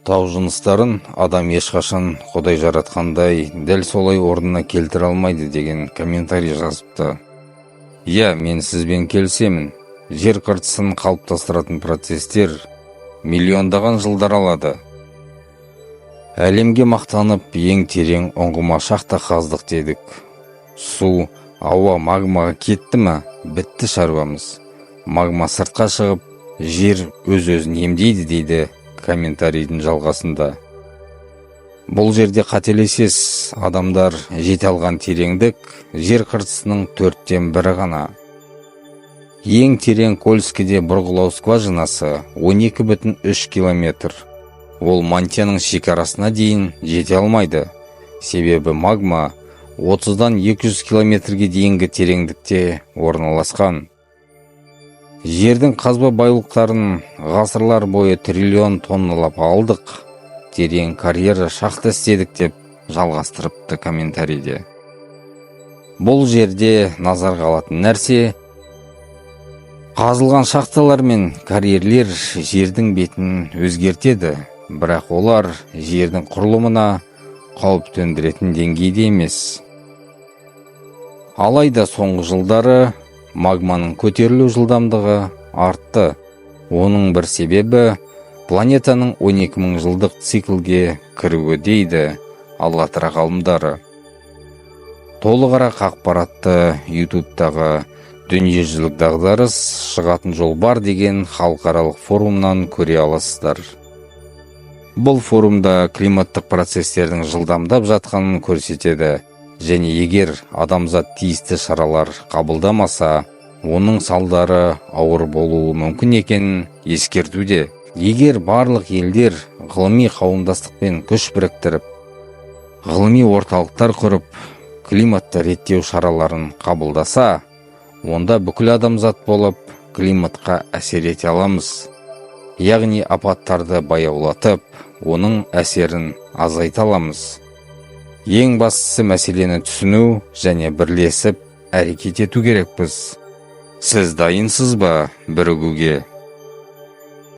Тау жыныстарын адам ешқашан Құдай жаратқандай дәл солай орнына келтіре алмайды деген комментарий жазыпты. Иә, мен сізбен келісемін. Жер қыртысын қалыптастыратын процестер миллиондаған жылдар алады. Әлемге мақтанып ең терең ұңғыма шахта қаздық дедік. Су, ауа магмаға кетті ме, бітті шаруамыз. Магма сыртқа шығып, жер өз-өзін емдейді дейді комментарийдің жалғасында. Бұл жерде қателесесіз, адамдар жете алған тереңдік жер қыртысының 1/4 ғана. Ең терең Кольскіде бұрғылау скважинасы 12,3 километр. Ол мантияның шекарасына дейін жете алмайды. Себебі магма 30-дан 200 километрге дейінгі тереңдікте орналасқан. Жердің қазба байлықтарын ғасырлар бойы триллион тонналап алдық. Терең карьера шахта істедік деп жалғастырыпты комментарийде. Бұл жерде назарға алатын нәрсе, қазылған шахталар мен карьерлер жердің бетін өзгертеді, бірақ олар жердің құрылымына қауіп төндіретін деңгейде емес. Алайда соңғы жылдары магманың көтерілу жылдамдығы артты. Оның бір себебі планетаның 12.000 жылдық циклге кіруі дейді аллатыра ғалымдары. Толығырақ ақпаратты YouTube-тағы дүниежүзілік дағдарыс шығатын жол бар деген халықаралық форумнан көре аласыздар. Бұл форумда климаттық процестердің жылдамдап жатқанын көрсетеді. Және егер адамзат тиісті шаралар қабылдамаса, оның салдары ауыр болуы мүмкін екенін ескертуде. Егер барлық елдер ғылыми қауымдастықпен күш біріктіріп, ғылыми орталықтар құрып, климатты реттеу шараларын қабылдаса, онда бүкіл адамзат болып климатқа әсер ете аламыз. Яғни апаттарды баяулатып, оның әсерін азайта аламыз. Ең бастысы мәселені түсіну және бірлесіп әрекет ету керекпіз. Сіз дайынсыз ба бірігуге?